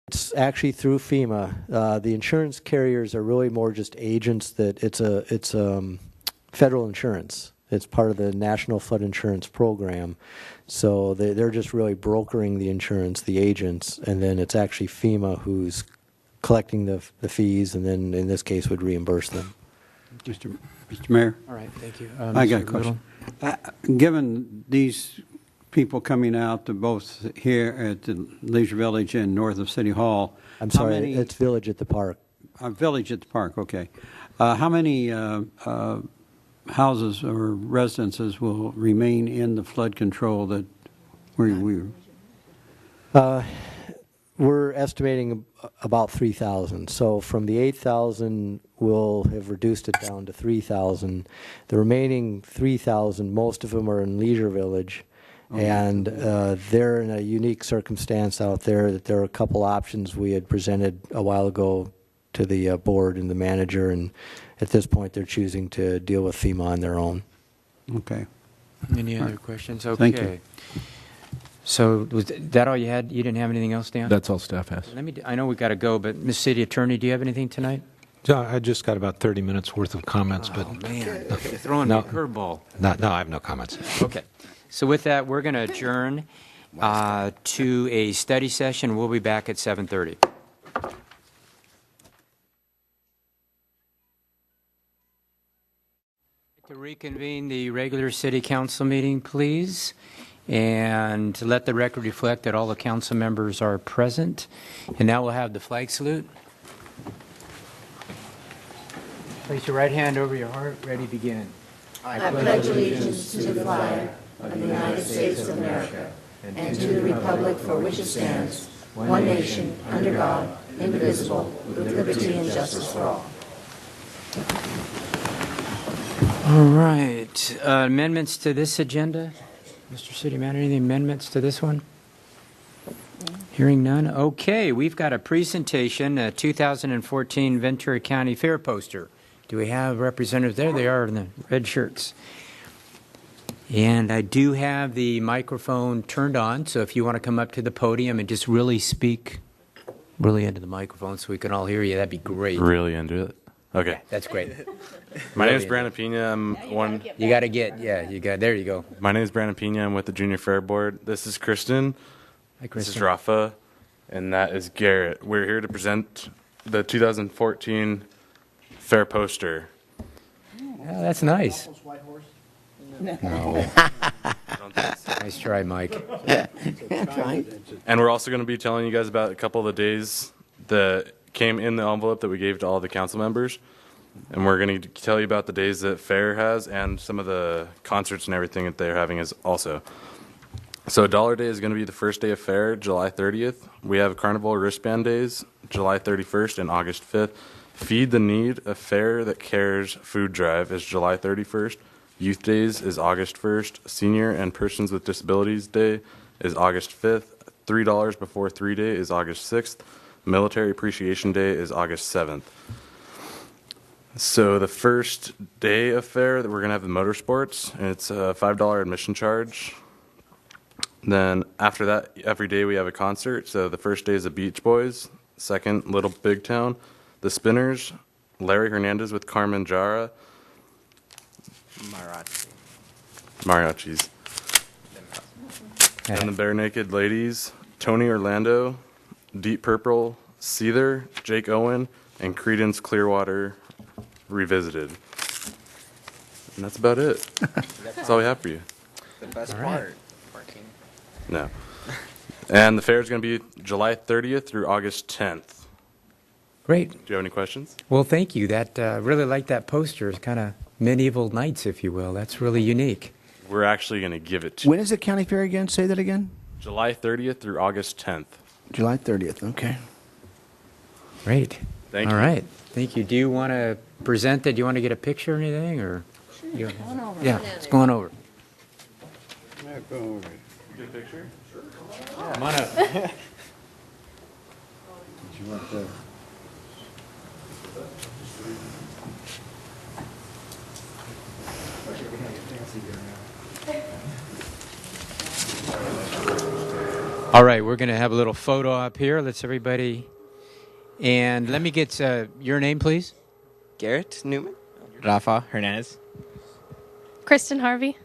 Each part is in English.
It's actually through FEMA. The insurance carriers are really more just agents that it's federal insurance. It's part of the National Flood Insurance Program. So they're just really brokering the insurance, the agents, and then it's actually FEMA who's collecting the fees and then in this case would reimburse them. Mr. Mayor? All right, thank you. I got a Mr. question. Given these people coming out to both here at the Leisure Village and north of City Hall. I'm sorry, it's Village at the Park. Village at the Park, okay. How many houses or residences will remain in the flood control that we're estimating about 3,000. So from the 8,000, we'll have reduced it down to 3,000. The remaining 3,000, most of them are in Leisure Village. Okay. And they're in a unique circumstance out there that there are a couple options we had presented a while ago to the board and the manager, and at this point they're choosing to deal with FEMA on their own. Okay. Any other questions? Okay. Thank you. So was that all you had? You didn't have anything else, Dan? That's all staff has. I know we've got to go, but Ms. City Attorney, do you have anything tonight? I just got about 30 minutes worth of comments, but man, you're throwing me a curveball. No, I have no comments. Okay. So with that, we're going to adjourn to a study session. We'll be back at 7:30. To reconvene the regular city council meeting, please, and to let the record reflect that all the council members are present. And now we'll have the flag salute. Place your right hand over your heart. Ready, begin. I pledge allegiance to the flag of the United States of America and to the republic for which it stands, one nation, under God, indivisible, with liberty and justice for all. All right. Amendments to this agenda? Mr. City Manager, any amendments to this one? Hearing none. Okay, we've got a presentation, a 2014 Ventura County Fair poster. Do we have representatives there? They are in the red shirts. And I do have the microphone turned on, so if you want to come up to the podium and just really speak really into the microphone so we can all hear you, that'd be great. Really into it? Okay. That's great. My name is Brandon Pena. I'm one. You got to get, there you go. My name is Brandon Pena. I'm with the Junior Fair Board. This is Kristen. Hi, Kristen. This is Rafa. And that is Garrett. We're here to present the 2014 Fair poster. Oh, that's nice. No. Nice try, Mike. And we're also going to be telling you guys about a couple of the days that came in the envelope that we gave to all the council members. And we're going to tell you about the days that Fair has and some of the concerts and everything that they're having is also. So Dollar Day is going to be the first day of Fair, July 30th. We have Carnival Wristband Days, July 31st and August 5th. Feed the Need, a Fair That Cares food drive is July 31st. Youth Days is August 1st. Senior and Persons with Disabilities Day is August 5th. $3 Before 3 Day is August 6th. Military Appreciation Day is August 7th. So the first day of Fair, we're going to have the motorsports. It's a $5 admission charge. Then after that, every day we have a concert. So the first day is the Beach Boys. Second, Little Big Town. The Spinners, Larry Hernandez with Carmen Jara. Mariachis. And the Bare Naked Ladies, Tony Orlando, Deep Purple, Seether, Jake Owen, and Creedence Clearwater Revisited. And that's about it. That's all we have for you. The best part. Working. No. And the fair is going to be July 30th through August 10th. Great. Do you have any questions? Well, thank you. That really like that poster. It's kind of medieval knights, if you will. That's really unique. We're actually going to give it to When is the county fair again? Say that again. July 30th through August 10th. July 30th. Okay. Great. Thank you. All right. Thank you. Do you want to present that? Do you want to get a picture or anything? Or Sure, come on over. yeah, it's going over. Go over. Get a picture? Sure. Come on up. You want to All right, we're going to have a little photo up here. Let's everybody. And let me get your name, please. Garrett Newman. Rafa Hernandez. Kristen Harvey.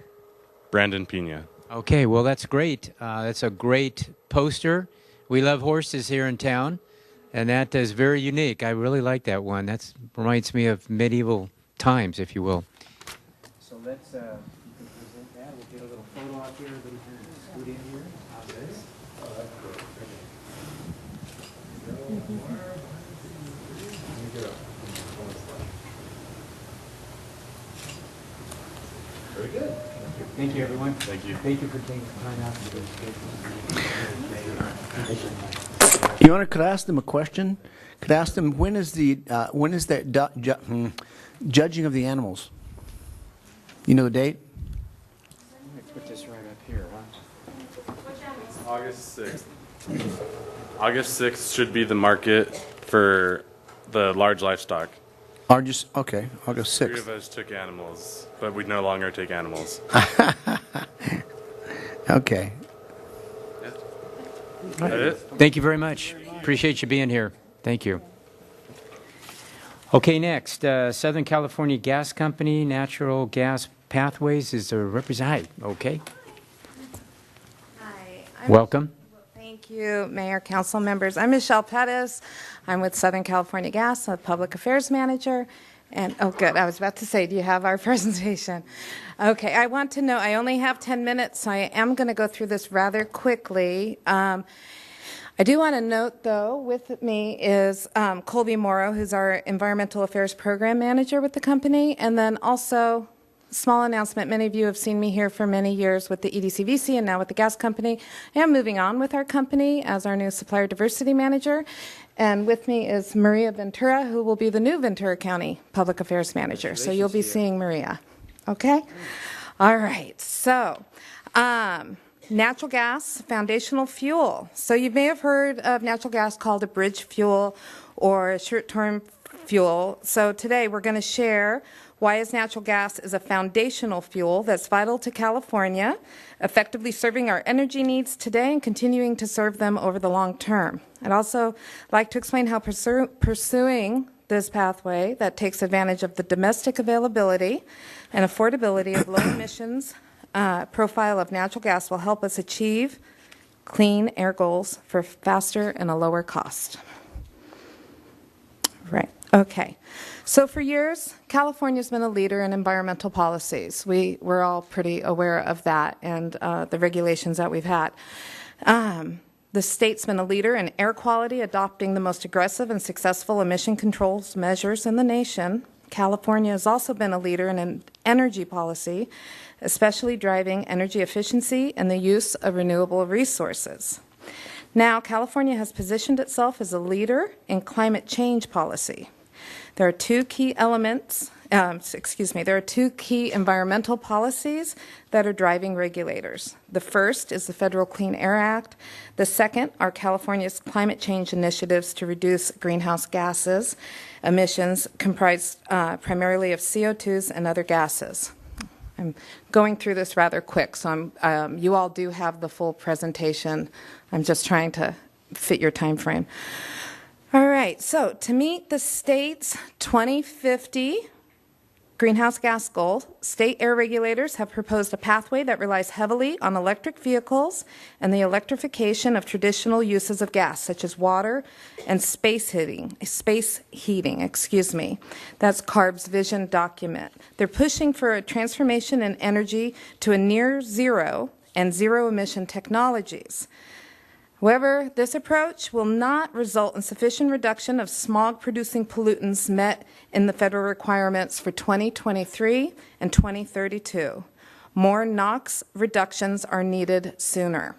Brandon Pina. Okay, well, that's great. That's a great poster. We love horses here in town, and that is very unique. I really like that one. That reminds me of medieval times, if you will. So let's present that. We'll get a little photo up here. Everybody kind of scoot in here. How's this? Oh, that's great. Very good. Thank you, everyone. Thank you. Thank you for taking the time out to do this. Your Honor, could I ask them a question? Could I ask them when is the judging of the animals? You know the date? Let me put this right up here, huh? August 6th. August 6th should be the market for the large livestock. August 6th. 3 of us took animals, but we no longer take animals. Okay. Is that it? Thank you very much. Appreciate you being here. Thank you. Okay, next, Southern California Gas Company, Natural Gas Pathways is a representative. Okay, Hi. welcome. Thank you, Mayor, Council members. I'm Michelle Pettis. I'm with Southern California Gas, a Public Affairs Manager. And, oh, good. I was about to say, do you have our presentation? Okay, I want to know, I only have 10 minutes, so I am going to go through this rather quickly. I do want to note, though, with me is Colby Morrow, who's our Environmental Affairs Program Manager with the company, and then also, small announcement, many of you have seen me here for many years with the EDCVC and now with the gas company. I am moving on with our company as our new Supplier Diversity Manager, and with me is Maria Ventura, who will be the new Ventura County Public Affairs Manager. So you'll be seeing Maria. Okay? All right. So, natural gas, foundational fuel. So you may have heard of natural gas called a bridge fuel or a short-term fuel. So today we're going to share why is natural gas is a foundational fuel that's vital to California, effectively serving our energy needs today and continuing to serve them over the long term. I'd also like to explain how pursuing this pathway that takes advantage of the domestic availability and affordability of low emissions profile of natural gas will help us achieve clean air goals for faster and a lower cost. Right. Okay. So for years, California's been a leader in environmental policies. We're all pretty aware of that and the regulations that we've had. The state's been a leader in air quality, adopting the most aggressive and successful emission controls measures in the nation. California has also been a leader in energy policy, especially driving energy efficiency and the use of renewable resources. Now, California has positioned itself as a leader in climate change policy. There are two key elements, there are two key environmental policies that are driving regulators. The first is the Federal Clean Air Act. The second are California's climate change initiatives to reduce greenhouse gases emissions comprised primarily of CO2s and other gases. I'm going through this rather quick, so you all do have the full presentation. I'm just trying to fit your time frame. All right, so to meet the state's 2050 greenhouse gas goal, state air regulators have proposed a pathway that relies heavily on electric vehicles and the electrification of traditional uses of gas, such as water and space heating. That's CARB's vision document. They're pushing for a transformation in energy to a near zero and zero emission technologies. However, this approach will not result in sufficient reduction of smog-producing pollutants met in the federal requirements for 2023 and 2032. More NOx reductions are needed sooner.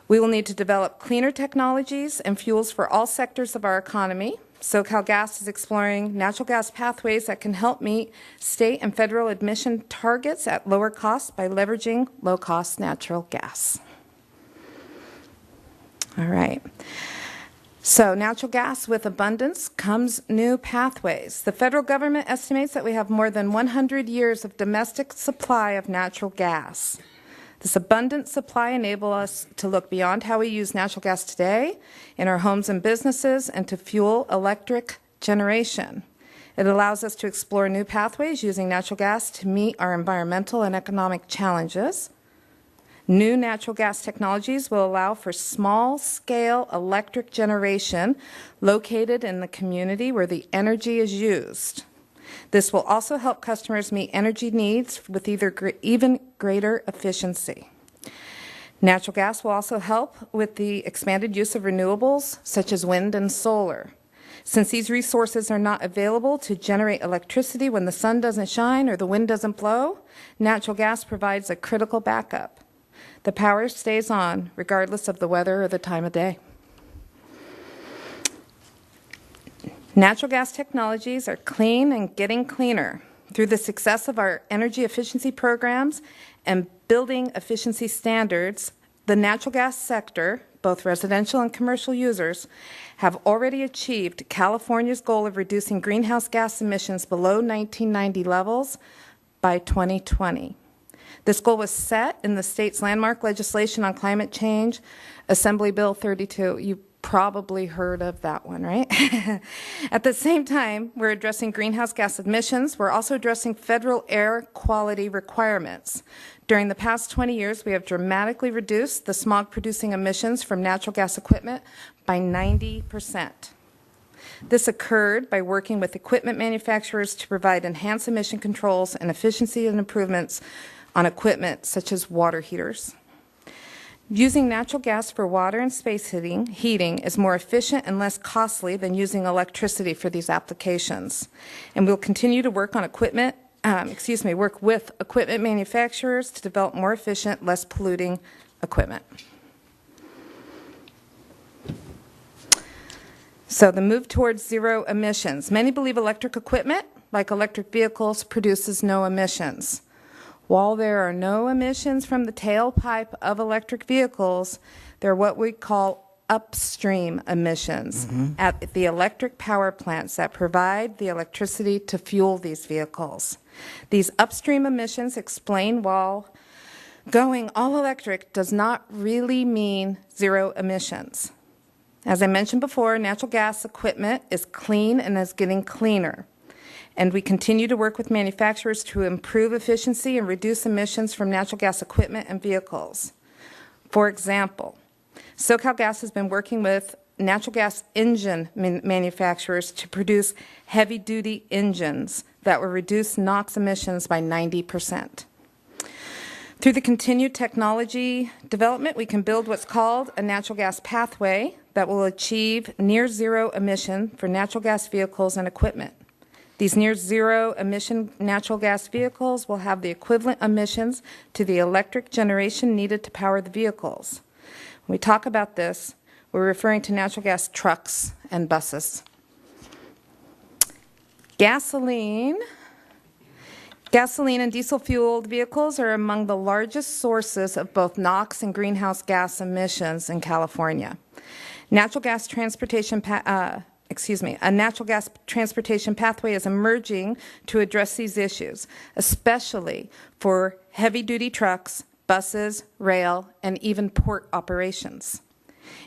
We will need to develop cleaner technologies and fuels for all sectors of our economy. SoCalGas is exploring natural gas pathways that can help meet state and federal emission targets at lower costs by leveraging low-cost natural gas. All right. So natural gas with abundance comes new pathways. The federal government estimates that we have more than 100 years of domestic supply of natural gas. This abundant supply enables us to look beyond how we use natural gas today in our homes and businesses and to fuel electric generation. It allows us to explore new pathways using natural gas to meet our environmental and economic challenges. New natural gas technologies will allow for small-scale electric generation located in the community where the energy is used. This will also help customers meet energy needs with even greater efficiency. Natural gas will also help with the expanded use of renewables, such as wind and solar. Since these resources are not available to generate electricity when the sun doesn't shine or the wind doesn't blow, natural gas provides a critical backup. The power stays on regardless of the weather or the time of day. Natural gas technologies are clean and getting cleaner. Through the success of our energy efficiency programs and building efficiency standards, the natural gas sector, both residential and commercial users, have already achieved California's goal of reducing greenhouse gas emissions below 1990 levels by 2020. This goal was set in the state's landmark legislation on climate change, Assembly Bill 32. You probably heard of that one, right? At the same time, we're addressing greenhouse gas emissions. We're also addressing federal air quality requirements. During the past 20 years, we have dramatically reduced the smog-producing emissions from natural gas equipment by 90%. This occurred by working with equipment manufacturers to provide enhanced emission controls and efficiency and improvements on equipment such as water heaters. Using natural gas for water and space heating is more efficient and less costly than using electricity for these applications. And we'll continue to work on work with equipment manufacturers to develop more efficient, less polluting equipment. So the move towards zero emissions. Many believe electric equipment, like electric vehicles, produces no emissions. While there are no emissions from the tailpipe of electric vehicles, there are what we call upstream emissions at the electric power plants that provide the electricity to fuel these vehicles. These upstream emissions explain why going all electric does not really mean zero emissions. As I mentioned before, natural gas equipment is clean and is getting cleaner. And we continue to work with manufacturers to improve efficiency and reduce emissions from natural gas equipment and vehicles. For example, SoCalGas has been working with natural gas engine manufacturers to produce heavy-duty engines that will reduce NOx emissions by 90%. Through the continued technology development, we can build what's called a natural gas pathway that will achieve near-zero emission for natural gas vehicles and equipment. These near-zero emission natural gas vehicles will have the equivalent emissions to the electric generation needed to power the vehicles. When we talk about this, we're referring to natural gas trucks and buses. Gasoline and diesel-fueled vehicles are among the largest sources of both NOx and greenhouse gas emissions in California. A natural gas transportation pathway is emerging to address these issues, especially for heavy-duty trucks, buses, rail, and even port operations.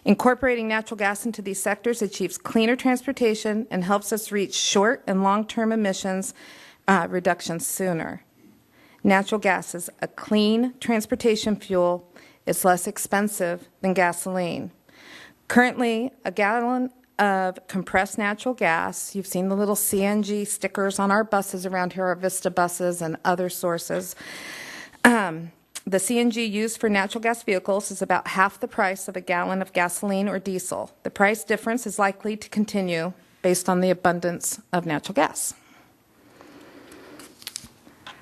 Incorporating natural gas into these sectors achieves cleaner transportation and helps us reach short and long-term emissions reductions sooner. Natural gas is a clean transportation fuel. It's less expensive than gasoline. Currently, a gallon of compressed natural gas, you've seen the little CNG stickers on our buses around here, our Vista buses and other sources. The CNG used for natural gas vehicles is about half the price of a gallon of gasoline or diesel. The price difference is likely to continue based on the abundance of natural gas.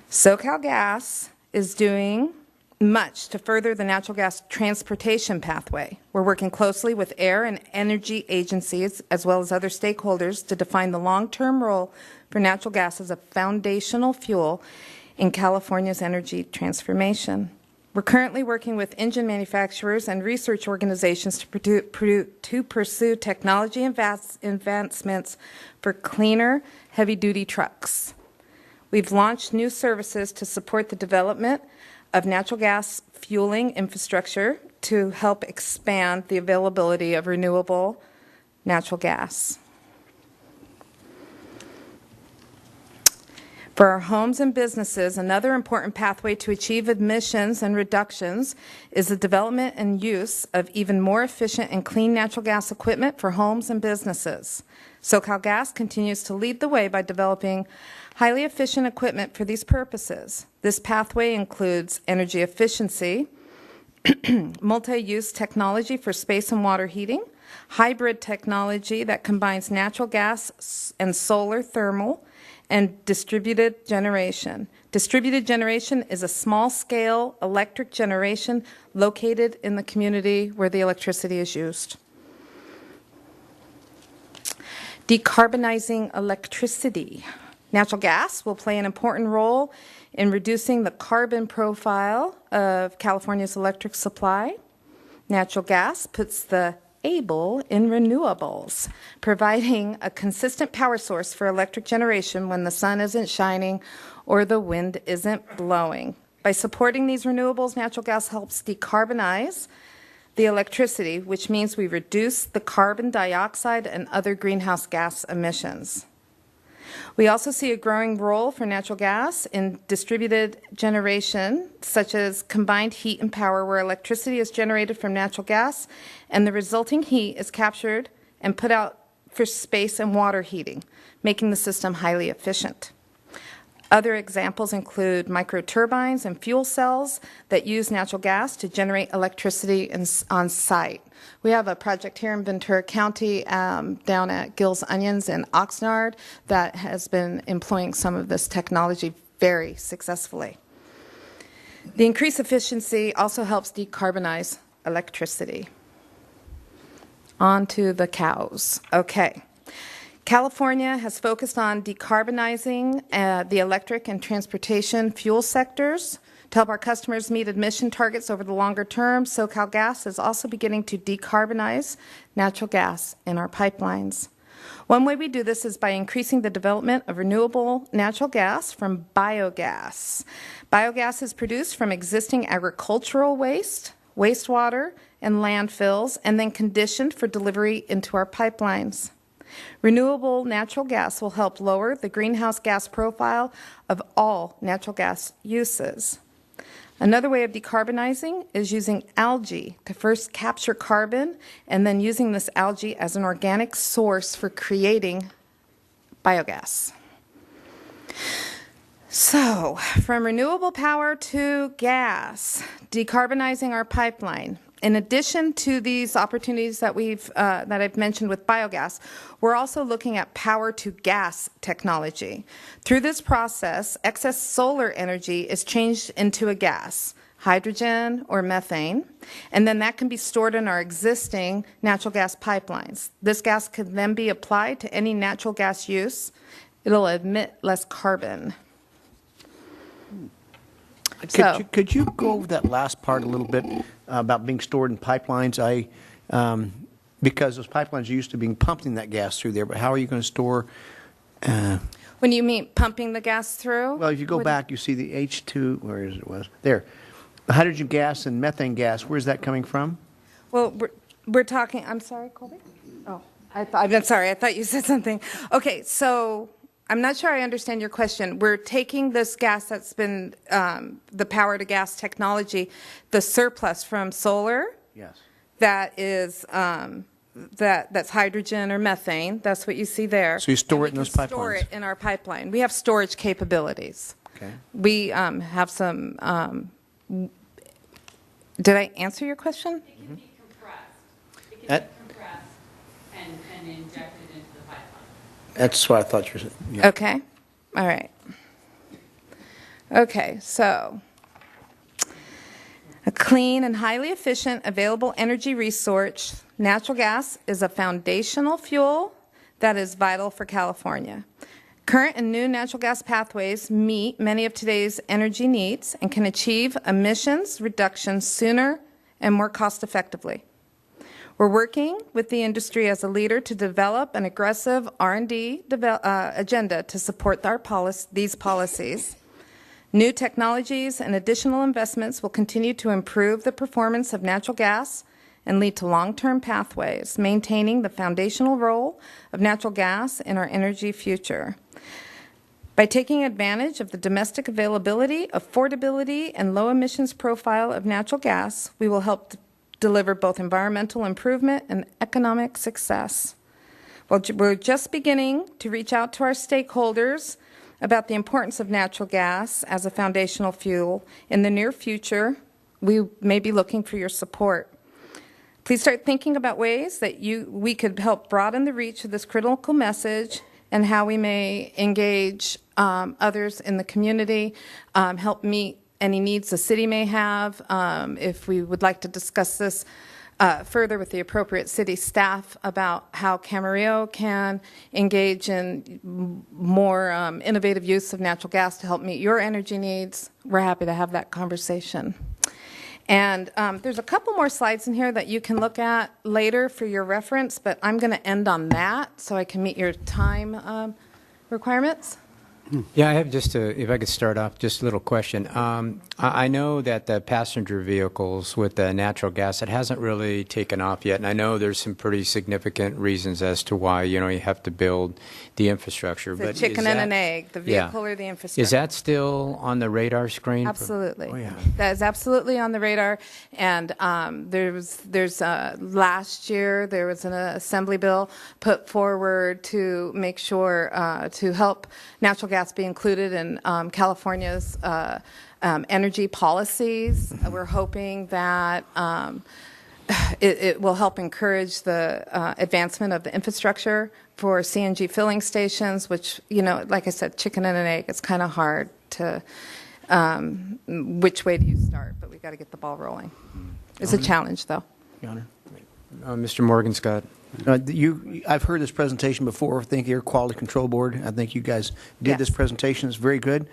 SoCalGas is doing much to further the natural gas transportation pathway. We're working closely with air and energy agencies as well as other stakeholders to define the long-term role for natural gas as a foundational fuel in California's energy transformation. We're currently working with engine manufacturers and research organizations to pursue technology advancements for cleaner heavy-duty trucks. We've launched new services to support the development of natural gas fueling infrastructure to help expand the availability of renewable natural gas. For our homes and businesses, another important pathway to achieve emissions and reductions is the development and use of even more efficient and clean natural gas equipment for homes and businesses. SoCalGas continues to lead the way by developing highly efficient equipment for these purposes. This pathway includes energy efficiency, multi-use technology for space and water heating, hybrid technology that combines natural gas and solar thermal, and distributed generation. Distributed generation is a small-scale electric generation located in the community where the electricity is used. Decarbonizing electricity. Natural gas will play an important role in reducing the carbon profile of California's electric supply. Natural gas puts the able in renewables, providing a consistent power source for electric generation when the sun isn't shining or the wind isn't blowing. By supporting these renewables, natural gas helps decarbonize the electricity, which means we reduce the carbon dioxide and other greenhouse gas emissions. We also see a growing role for natural gas in distributed generation, such as combined heat and power, where electricity is generated from natural gas and the resulting heat is captured and put out for space and water heating, making the system highly efficient. Other examples include microturbines and fuel cells that use natural gas to generate electricity on site. We have a project here in Ventura County down at Gill's Onions in Oxnard that has been employing some of this technology very successfully. The increased efficiency also helps decarbonize electricity. On to the cows. Okay. California has focused on decarbonizing the electric and transportation fuel sectors. To help our customers meet emission targets over the longer term, SoCalGas is also beginning to decarbonize natural gas in our pipelines. One way we do this is by increasing the development of renewable natural gas from biogas. Biogas is produced from existing agricultural waste, wastewater, and landfills, and then conditioned for delivery into our pipelines. Renewable natural gas will help lower the greenhouse gas profile of all natural gas uses. Another way of decarbonizing is using algae to first capture carbon and then using this algae as an organic source for creating biogas. So, from renewable power to gas, decarbonizing our pipeline. In addition to these opportunities that I've mentioned with biogas, we're also looking at power to gas technology. Through this process, excess solar energy is changed into a gas, hydrogen or methane, and then that can be stored in our existing natural gas pipelines. This gas can then be applied to any natural gas use. It'll emit less carbon. Could you go over that last part a little bit about being stored in pipelines? Because those pipelines are used to being pumping that gas through there, but how are you going to store? When you mean pumping the gas through? Well, if you go back, you see the H2, where is it was? There. Hydrogen gas and methane gas, where's that coming from? Well, we're talking, I'm sorry, Colby? Oh, I'm sorry, I thought you said something. Okay, so I'm not sure I understand your question. We're taking this gas that's been the power to gas technology, the surplus from solar. Yes. That is that's hydrogen or methane. That's what you see there. So you store it in those pipelines. Store it in our pipeline. We have storage capabilities. Okay. We have some. Did I answer your question? It can be compressed. It can be compressed and injected into the pipeline. That's what I thought you were saying. Yeah. Okay. All right. Okay, so a clean and highly efficient available energy resource, natural gas is a foundational fuel that is vital for California. Current and new natural gas pathways meet many of today's energy needs and can achieve emissions reductions sooner and more cost effectively. We're working with the industry as a leader to develop an aggressive R&D agenda to support these policies. New technologies and additional investments will continue to improve the performance of natural gas and lead to long-term pathways, maintaining the foundational role of natural gas in our energy future. By taking advantage of the domestic availability, affordability, and low emissions profile of natural gas, we will help deliver both environmental improvement and economic success. Well, we're just beginning to reach out to our stakeholders about the importance of natural gas as a foundational fuel. In the near future, we may be looking for your support. Please start thinking about ways that we could help broaden the reach of this critical message and how we may engage others in the community, help meet any needs the city may have. If we would like to discuss this further with the appropriate city staff about how Camarillo can engage in more innovative use of natural gas to help meet your energy needs, we're happy to have that conversation. And there's a couple more slides in here that you can look at later for your reference, but I'm going to end on that so I can meet your time requirements. Yeah, I have just if I could start off, just a little question. I know that the passenger vehicles with the natural gas, it hasn't really taken off yet, and I know there's some pretty significant reasons as to why, you have to build the infrastructure. The chicken and an egg, the vehicle or the infrastructure. Is that still on the radar screen? Absolutely. Oh, yeah. That is absolutely on the radar. And there's last year there was an assembly bill put forward to make sure to help natural gas be included in California's energy policies. We're hoping that it will help encourage the advancement of the infrastructure for CNG filling stations, which, like I said, chicken and an egg, it's kind of hard to, which way do you start? But we've got to get the ball rolling. It's a challenge, though. Your Honor. Mr. Morgan Scott. I've heard this presentation before. Thank you, Air Quality Control Board. I think you guys did this presentation. It's very good.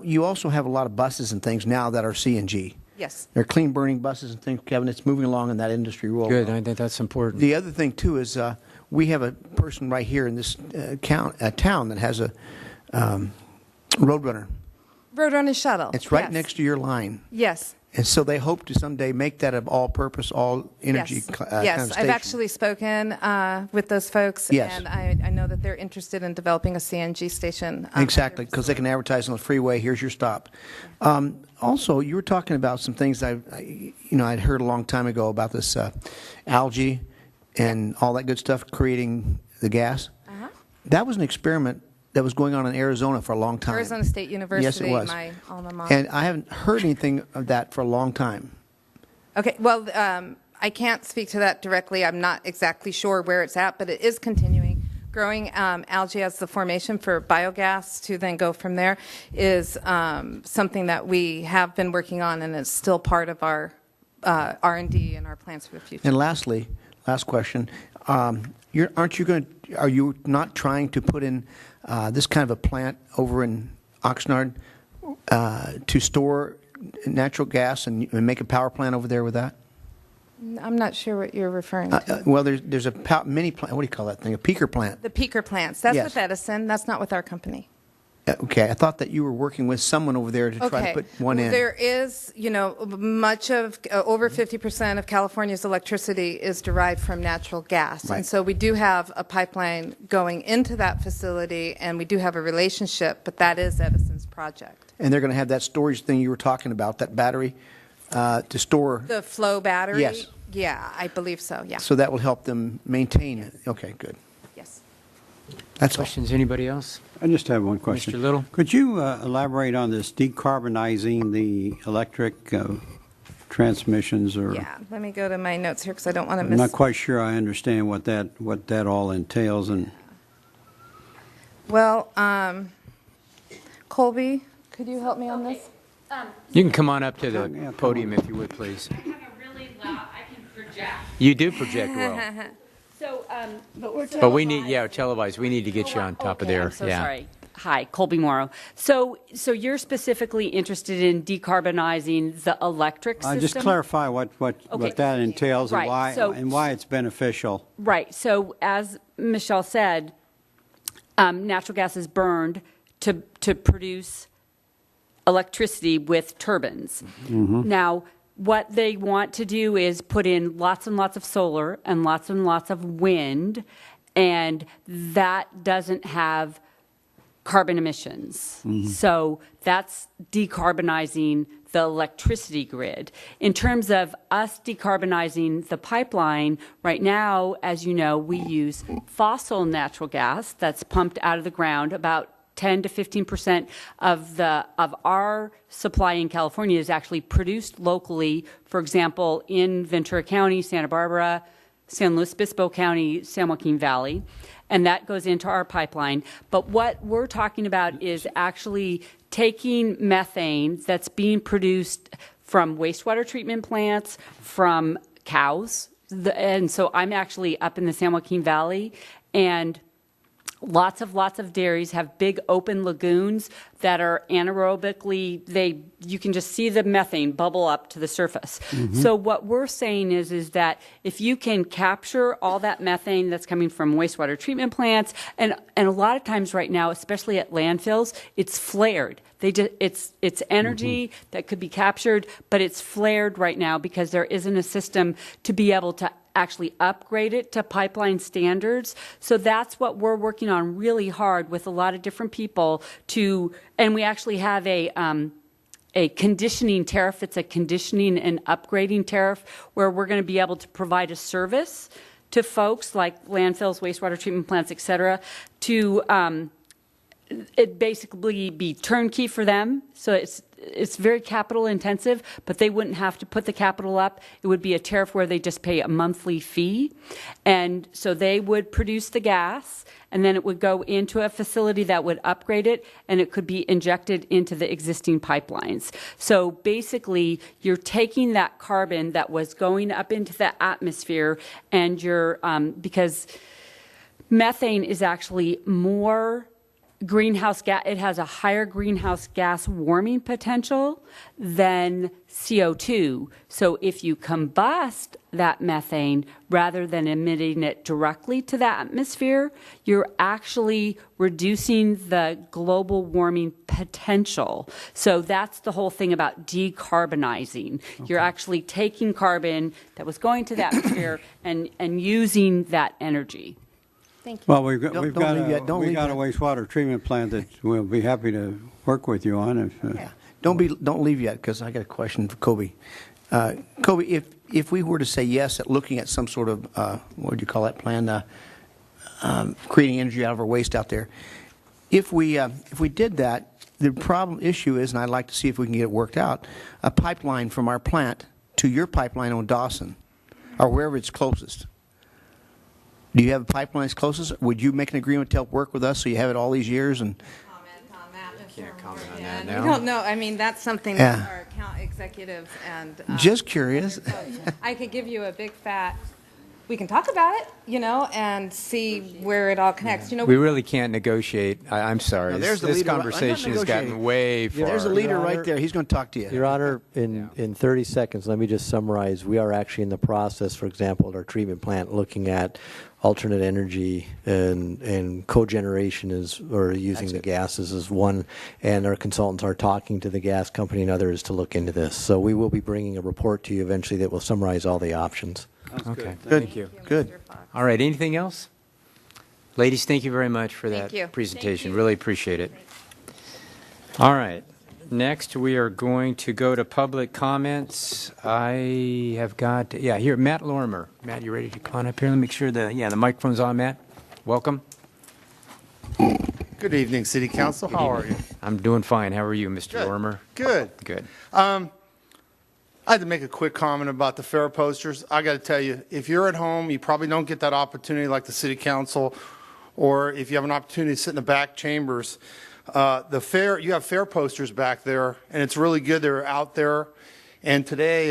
You also have a lot of buses and things now that are CNG. Yes. They're clean burning buses and things, Kevin. It's moving along in that industry real Good. well. I think that's important. The other thing, too, is we have a person right here in this town that has a Roadrunner. Roadrunner shuttle. It's right next to your line. Yes. And so they hope to someday make that an all-purpose, all-energy Yes, kind of yes. station. I've actually spoken with those folks, Yes. and I know that they're interested in developing a CNG station. Exactly, because they can advertise on the freeway. Here's your stop. Also, you were talking about some things I'd heard a long time ago about this algae and all that good stuff creating the gas. That was an experiment that was going on in Arizona for a long time. Arizona State University, yes, it was. my alma mater. And I haven't heard anything of that for a long time. Okay, well, I can't speak to that directly. I'm not exactly sure where it's at, but it is continuing. Growing algae as the formation for biogas to then go from there is something that we have been working on, and it's still part of our R&D and our plans for the future. And lastly, last question, are you not trying to put in this kind of a plant over in Oxnard to store natural gas and make a power plant over there with that? I'm not sure what you're referring to. Well, there's a mini plant. What do you call that thing? A peaker plant. The peaker plants. That's Yes. with Edison. That's not with our company. Okay, I thought that you were working with someone over there to try to put one in. There is, much of, over 50% of California's electricity is derived from natural gas. Right. And so we do have a pipeline going into that facility, and we do have a relationship, but that is Edison's project. And they're going to have that storage thing you were talking about, that battery, to store. The flow battery? Yes. Yeah, I believe so, yeah. So that will help them maintain it. Okay, good. Yes. That's all. Questions? Anybody else? I just have one question. Mr. Little? Could you elaborate on this decarbonizing the electric transmissions? Or Yeah, let me go to my notes here because I don't want to I'm miss. not quite sure I understand what that all entails. And Well, Colby, could you help me on this? You can come on up to Yeah, the come podium on. if you would, please. I have a really loud, I can project. You do project well. So, but we're But we need, televised. We need to get you on top of there. I'm so sorry. Hi, Colby Morrow. So you're specifically interested in decarbonizing the electric system? just clarify what that entails and Right, why it's beneficial. Right. So as Michelle said, natural gas is burned to produce electricity with turbines. Now, what they want to do is put in lots and lots of solar and lots of wind, and that doesn't have carbon emissions. So that's decarbonizing the electricity grid. In terms of us decarbonizing the pipeline, right now, as you know, we use fossil natural gas that's pumped out of the ground. About 10 to 15% of our supply in California is actually produced locally. For example, in Ventura County, Santa Barbara, San Luis Obispo County, San Joaquin Valley, and that goes into our pipeline. But what we're talking about is actually taking methane that's being produced from wastewater treatment plants, from cows. And so I'm actually up in the San Joaquin Valley, and lots of dairies have big open lagoons that are anaerobically, you can just see the methane bubble up to the surface. So what we're saying is that if you can capture all that methane that's coming from wastewater treatment plants, and a lot of times right now, especially at landfills, it's flared. It's energy that could be captured, but it's flared right now because there isn't a system to be able to actually upgrade it to pipeline standards. So that's what we're working on really hard with a lot of different people and we actually have a conditioning tariff. It's a conditioning and upgrading tariff where we're going to be able to provide a service to folks like landfills, wastewater treatment plants, et cetera, to it basically be turnkey for them. So it's very capital intensive, but they wouldn't have to put the capital up. It would be a tariff where they just pay a monthly fee. And so they would produce the gas, and then it would go into a facility that would upgrade it, and it could be injected into the existing pipelines. So basically, you're taking that carbon that was going up into the atmosphere, and because methane is actually more greenhouse gas, it has a higher greenhouse gas warming potential than CO2. So if you combust that methane rather than emitting it directly to the atmosphere, you're actually reducing the global warming potential. So that's the whole thing about decarbonizing. Okay. You're actually taking carbon that was going to the atmosphere and using that energy. Thank you. Well, we've got a wastewater treatment plant that we'll be happy to work with you on. Don't leave yet, because I got a question for Kobe. Kobe, if we were to say yes at looking at some sort of what would you call that plan, creating energy out of our waste out there, if we did that, the issue is, and I'd like to see if we can get it worked out, a pipeline from our plant to your pipeline on Dawson, or wherever it's closest. Do you have a pipeline that's closest? Would you make an agreement to help work with us so you have it all these years? And can't comment on that now. We don't know. I mean, that's something that our account executives and just curious. I could give you a big fat. We can talk about it, and see where it all connects. We really can't negotiate. I'm sorry. No, this conversation has gotten way far. There's a leader right there. He's going to talk to you. Your Honor, in 30 seconds, let me just summarize. We are actually in the process, for example, at our treatment plant, looking at alternate energy and cogeneration or using the gases as one, and our consultants are talking to the gas company and others to look into this. So we will be bringing a report to you eventually that will summarize all the options. Okay, good. Thank you. Good. All right, anything else? Ladies, thank you very much for that presentation. Thank you. Really appreciate it. All right. Next, we are going to go to public comments. I have got, here, Matt Lorimer. Matt, you ready to come on up here? Let me make sure the microphone's on, Matt. Welcome. Good evening, City Council. How are you? I'm doing fine. How are you, Mr. Lorimer? Good. Good. I had to make a quick comment about the fair posters. I got to tell you, if you're at home, you probably don't get that opportunity like the City Council, or if you have an opportunity to sit in the back chambers. You have fair posters back there, and it's really good. They're out there. And today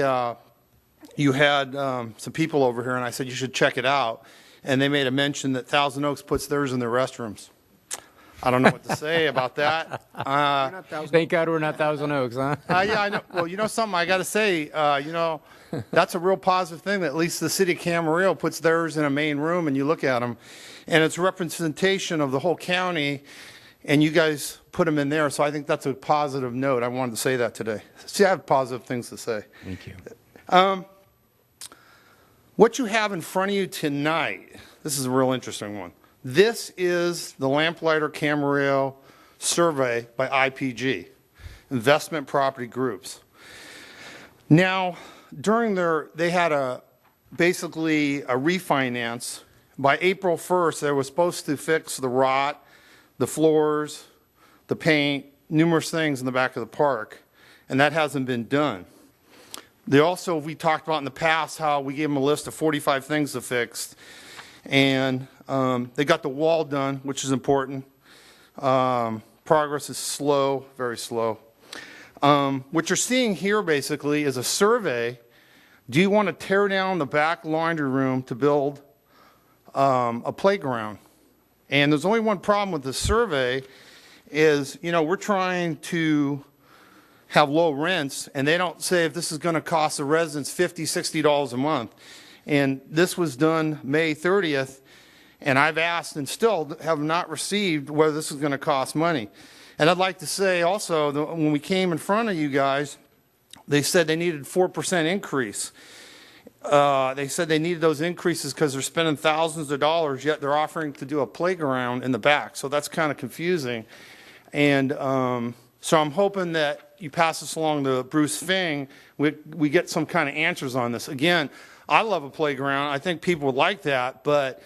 you had some people over here, and I said you should check it out. And they made a mention that Thousand Oaks puts theirs in their restrooms. I don't know what to say about that. Thank God we're not Thousand Oaks, huh? Yeah, I know. Well, you know something I got to say, that's a real positive thing that at least the city of Camarillo puts theirs in a main room and you look at them. And it's a representation of the whole county. and you guys put them in there, so I think that's a positive note. I wanted to say that today. See, I have positive things to say. Thank you. What you have in front of you tonight, this is a real interesting one. This is the Lamplighter Camarillo survey by IPG, Investment Property Groups. Now, they had basically a refinance. By April 1st, they were supposed to fix the rot, the floors, the paint, numerous things in the back of the park, and that hasn't been done. We talked about in the past how we gave them a list of 45 things to fix, and they got the wall done, which is important. Progress is slow, very slow. What you're seeing here basically is a survey. Do you want to tear down the back laundry room to build a playground? And there's only one problem with this survey is, we're trying to have low rents, and they don't say if this is going to cost the residents $50, $60 a month. And this was done May 30th, and I've asked and still have not received whether this is going to cost money. And I'd like to say also that when we came in front of you guys, they said they needed 4% increase. They said they needed those increases because they're spending thousands of dollars, yet they're offering to do a playground in the back. So that's kind of confusing. And so I'm hoping that you pass this along to Bruce Fing. We get some kind of answers on this. Again, I love a playground. I think people would like that. But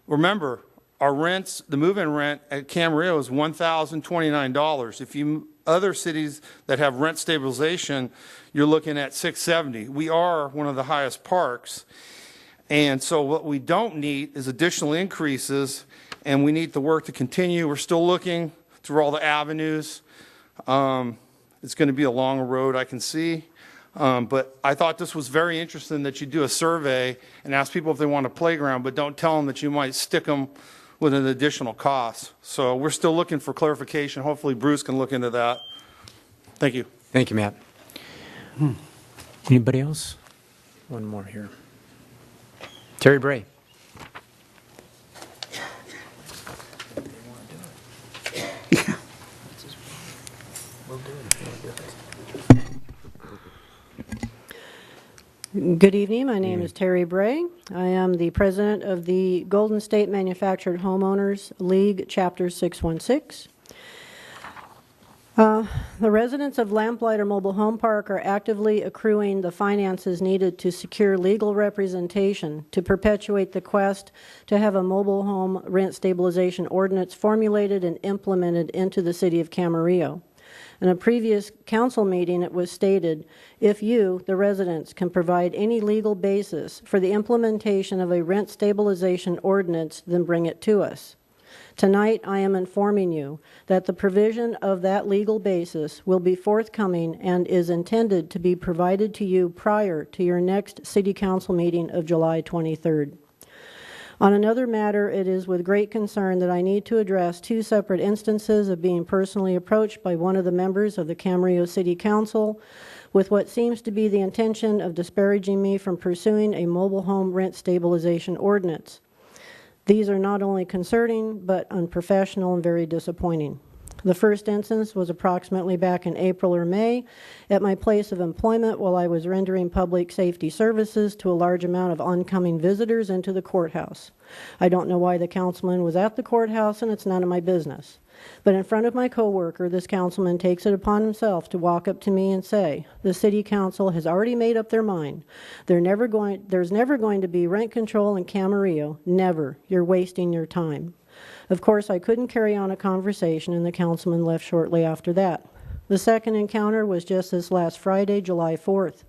remember, our rents, the move-in rent at Camarillo is $1,029. If other cities that have rent stabilization, you're looking at $670. We are one of the highest parks. And so what we don't need is additional increases, and we need the work to continue. We're still looking through all the avenues. It's going to be a long road, I can see. But I thought this was very interesting that you do a survey and ask people if they want a playground, but don't tell them that you might stick them with an additional cost. So we're still looking for clarification. Hopefully Bruce can look into that. Thank you. Thank you, Matt. Anybody else? One more here. Terry Bray. Good evening. My name is Terry Bray. I am the president of the Golden State Manufactured Homeowners League, Chapter 616. The residents of Lamplighter Mobile Home Park are actively accruing the finances needed to secure legal representation to perpetuate the quest to have a mobile home rent stabilization ordinance formulated and implemented into the city of Camarillo. In a previous council meeting, it was stated, if you, the residents, can provide any legal basis for the implementation of a rent stabilization ordinance, then bring it to us. Tonight, I am informing you that the provision of that legal basis will be forthcoming and is intended to be provided to you prior to your next City Council meeting of July 23rd. On another matter, it is with great concern that I need to address two separate instances of being personally approached by one of the members of the Camarillo City Council with what seems to be the intention of disparaging me from pursuing a mobile home rent stabilization ordinance. These are not only concerning, but unprofessional and very disappointing. The first instance was approximately back in April or May at my place of employment while I was rendering public safety services to a large amount of oncoming visitors into the courthouse. I don't know why the councilman was at the courthouse, and it's none of my business. But in front of my coworker, this councilman takes it upon himself to walk up to me and say, the city council has already made up their mind. There's never going to be rent control in Camarillo. Never. You're wasting your time. Of course, I couldn't carry on a conversation, and the councilman left shortly after that. The second encounter was just this last Friday, July 4th.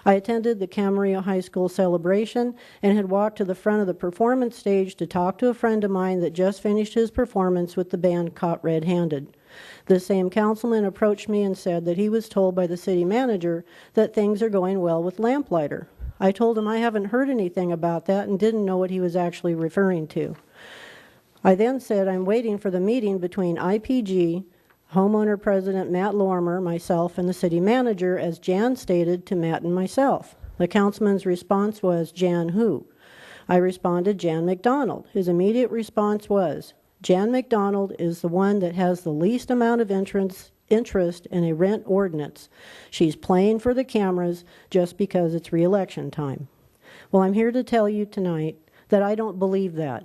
I attended the Camarillo High School celebration and had walked to the front of the performance stage to talk to a friend of mine that just finished his performance with the band Caught Red-Handed. The same councilman approached me and said that he was told by the city manager that things are going well with Lamplighter. I told him I haven't heard anything about that and didn't know what he was actually referring to. I then said I'm waiting for the meeting between IPG, homeowner president Matt Lorimer, myself, and the city manager, as Jan stated to Matt and myself. The councilman's response was, Jan who? I responded, Jan McDonald. His immediate response was, Jan McDonald is the one that has the least amount of interest in a rent ordinance. She's playing for the cameras just because it's re-election time. Well, I'm here to tell you tonight that I don't believe that.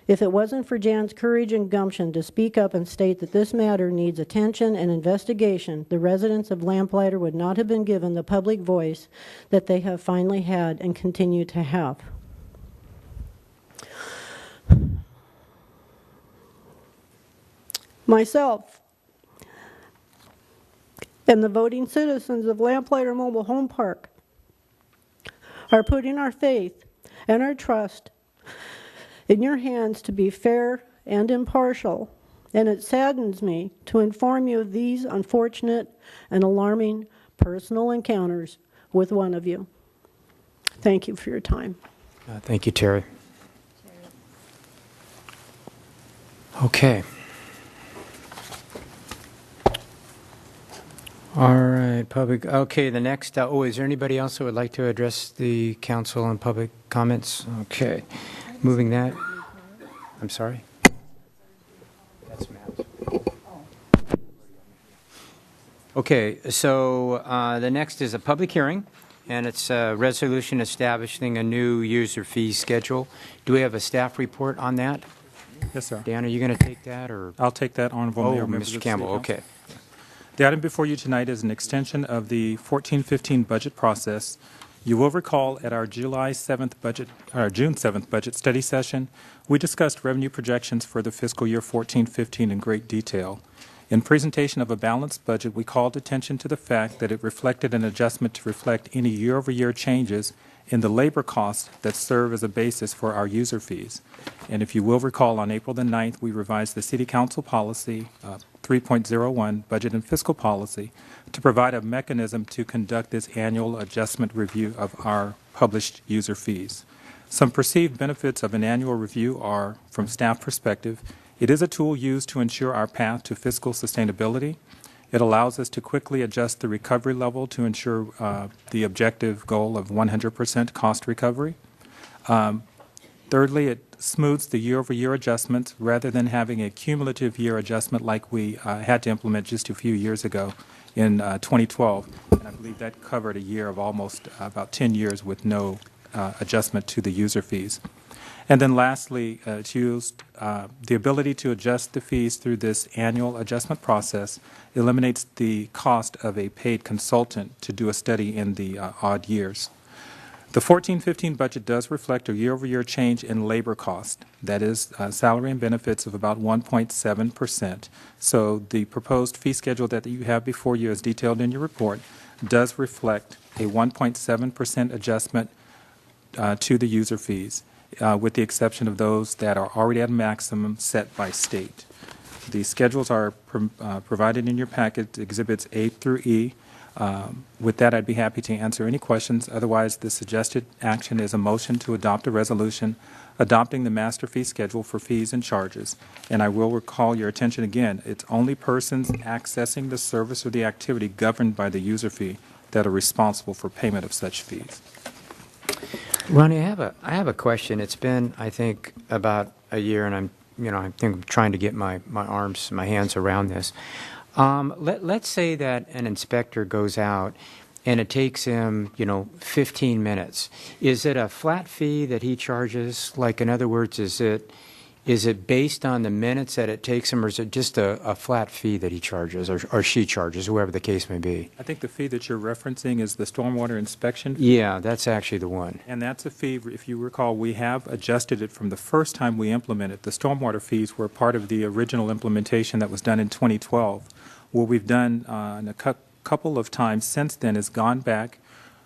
If it wasn't for Jan's courage and gumption to speak up and state that this matter needs attention and investigation, the residents of Lamplighter would not have been given the public voice that they have finally had and continue to have. Myself and the voting citizens of Lamplighter Mobile Home Park are putting our faith and our trust in your hands to be fair and impartial, and it saddens me to inform you of these unfortunate and alarming personal encounters with one of you. Thank you for your time. Thank you, Terry. Okay. All right, public. Okay, the next. Is there anybody else who would like to address the council on public comments? Okay. Moving that. I'm sorry? That's Matt. Okay, so the next is a public hearing, and it's a resolution establishing a new user fee schedule. Do we have a staff report on that? Yes, sir. Dan, are you going to take that? Or I'll take that, Honorable Mayor. Mr. Campbell, okay. The item before you tonight is an extension of the 14-15 budget process. You will recall at our June 7th budget study session, we discussed revenue projections for the fiscal year 14-15 in great detail. In presentation of a balanced budget, we called attention to the fact that it reflected an adjustment to reflect any year-over-year changes in the labor costs that serve as a basis for our user fees. And if you will recall, on April the 9th, we revised the City Council Policy 3.01, Budget and Fiscal Policy, to provide a mechanism to conduct this annual adjustment review of our published user fees. Some perceived benefits of an annual review are, from staff perspective, it is a tool used to ensure our path to fiscal sustainability. It allows us to quickly adjust the recovery level to ensure the objective goal of 100% cost recovery. Thirdly, it smooths the year-over-year adjustments rather than having a cumulative year adjustment like we had to implement just a few years ago in 2012. And I believe that covered a year of almost about 10 years with no adjustment to the user fees. And then lastly, it's used the ability to adjust the fees through this annual adjustment process eliminates the cost of a paid consultant to do a study in the odd years. The 14-15 budget does reflect a year-over-year change in labor cost. That is salary and benefits of about 1.7%. So the proposed fee schedule that you have before you, as detailed in your report, does reflect a 1.7% adjustment to the user fees, with the exception of those that are already at maximum set by state. The schedules are provided in your packet, Exhibits A through E. With that, I'd be happy to answer any questions. Otherwise, the suggested action is a motion to adopt a resolution adopting the master fee schedule for fees and charges. And I will recall your attention again, it's only persons accessing the service or the activity governed by the user fee that are responsible for payment of such fees. Ronnie, I have a question. It's been, I think, about a year, and I think I'm trying to get my hands around this. Let's say that an inspector goes out and it takes him, 15 minutes. Is it a flat fee that he charges? Like, in other words, is it based on the minutes that it takes him, or is it just a flat fee that he charges, or she charges, whoever the case may be? I think the fee that you're referencing is the stormwater inspection fee. Yeah, that's actually the one. And that's a fee, if you recall, we have adjusted it from the first time we implemented. The stormwater fees were part of the original implementation that was done in 2012. What we've done in a couple of times since then is gone back,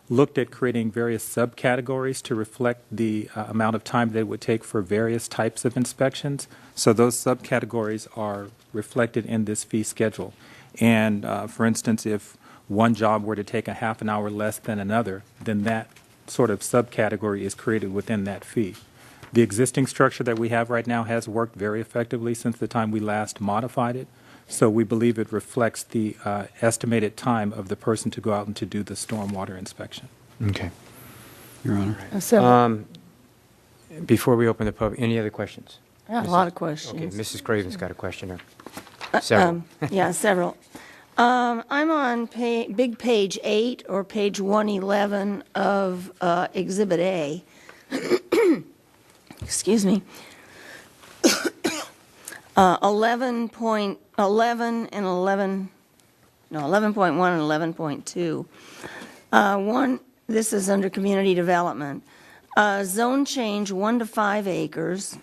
looked at creating various subcategories to reflect the amount of time that it would take for various types of inspections. So those subcategories are reflected in this fee schedule. And for instance, if one job were to take a half an hour less than another, then that sort of subcategory is created within that fee. The existing structure that we have right now has worked very effectively since the time we last modified it. So we believe it reflects the estimated time of the person to go out and to do the stormwater inspection. Okay. Your Honor. Before we open the public, any other questions? I have a lot of questions. Okay, Mrs. Craven's got a question here. Several. Yeah, several. I'm on big page 8 or page 111 of Exhibit A. Excuse me. 11.11 and 11, no, 11.1 and 11.2. This is under community development. Zone change 1 to 5 acres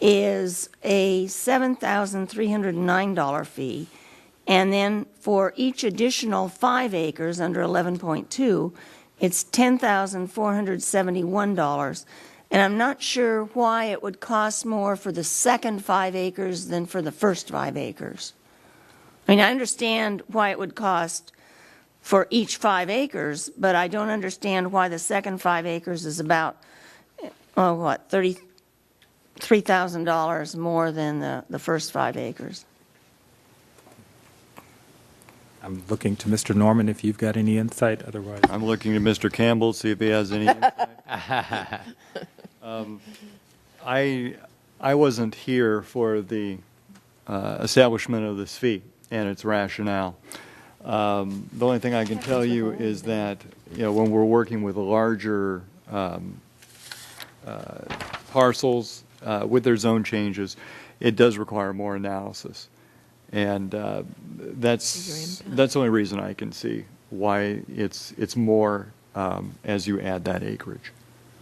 is a $7,309 fee. And then for each additional 5 acres under 11.2, it's $10,471. And I'm not sure why it would cost more for the second 5 acres than for the first 5 acres. I mean, I understand why it would cost for each 5 acres, but I don't understand why the second 5 acres is about, $33,000 more than the first 5 acres. I'm looking to Mr. Norman if you've got any insight. Otherwise, I'm looking to Mr. Campbell, see if he has any insight. I wasn't here for the establishment of this fee and its rationale. The only thing I can tell you is that, when we're working with larger parcels with their zone changes, it does require more analysis. And that's the only reason I can see why it's more as you add that acreage.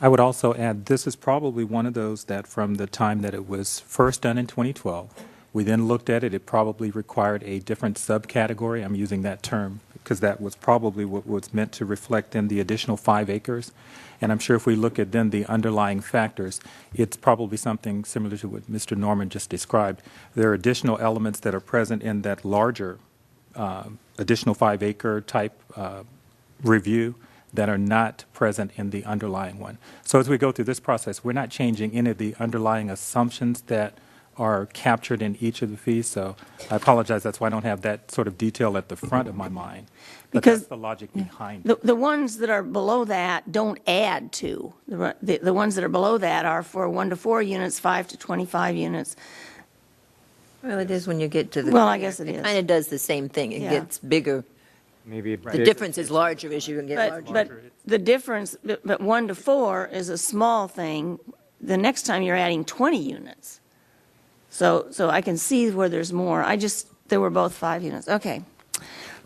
I would also add this is probably one of those that from the time that it was first done in 2012, we then looked at it, it probably required a different subcategory. I'm using that term because that was probably what was meant to reflect in the additional 5 acres. And I'm sure if we look at then the underlying factors, it's probably something similar to what Mr. Norman just described. There are additional elements that are present in that larger additional 5-acre type review that are not present in the underlying one. So as we go through this process, we're not changing any of the underlying assumptions that are captured in each of the fees. So I apologize, that's why I don't have that sort of detail at the front of my mind. But Because that's the logic behind it. the ones that are below that don't add to. The ones that are below that are for 1 to 4 units, 5 to 25 units. Well, it is when you get to the. Well, I guess it is. It kind of does the same thing. It Yeah. gets bigger. Maybe The difference is larger as you get larger. But the difference, but 1 to 4 is a small thing. The next time you're adding 20 units. So I can see where there's more. They were both 5 units. Okay,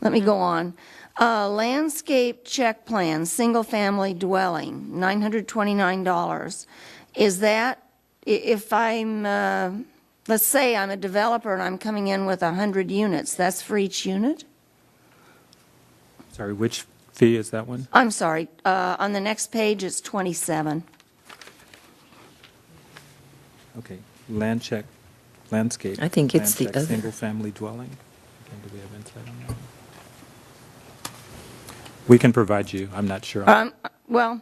let me go on. Landscape check plan, single-family dwelling, $929. Is that, if I'm, let's say I'm a developer and I'm coming in with 100 units, that's for each unit? Sorry, which fee is that one? I'm sorry, on the next page it's 27. Okay, landscape. I think it's the land check, other. Single-family dwelling. Again, do we have insight on that? We can provide you. I'm not sure. Well,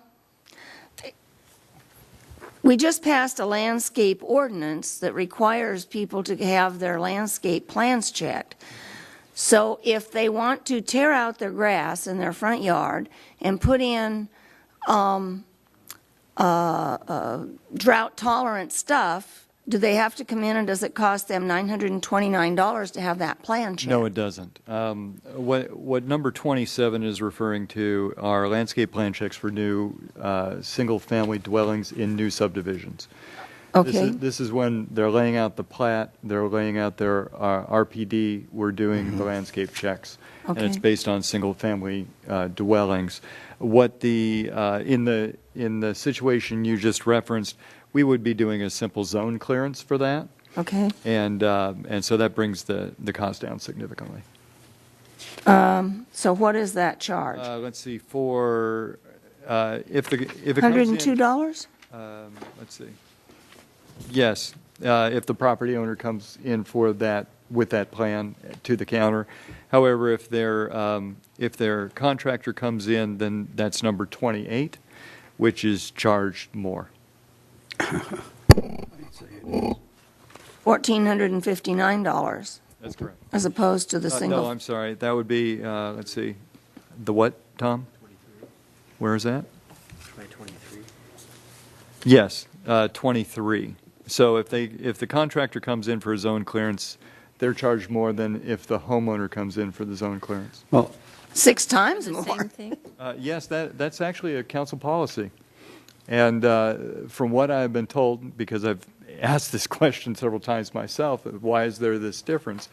we just passed a landscape ordinance that requires people to have their landscape plans checked. So if they want to tear out their grass in their front yard and put in drought-tolerant stuff, do they have to come in, and does it cost them $929 to have that plan checked? No, it doesn't. What number 27 is referring to are landscape plan checks for new single-family dwellings in new subdivisions. Okay. This is when they're laying out the plat, they're laying out their RPD, we're doing the landscape checks. And it's Okay. based on single-family dwellings. What in the situation you just referenced, we would be doing a simple zone clearance for that. Okay. And so that brings the cost down significantly. So what is that charge? Let's see, for, if it comes in. $102? Let's see. Yes, if the property owner comes in for that, with that plan to the counter. However, if their contractor comes in, then that's number 28, which is charged more. $1,459. That's correct. As opposed to the single. No, I'm sorry. That would be, let's see, the what, Tom? Where is that? 23. Yes, 23. So if the contractor comes in for a zone clearance, they're charged more than if the homeowner comes in for the zone clearance. Well, 6 times more. Yes, that's actually a council policy. And from what I've been told, because I've asked this question several times myself, why is there this difference?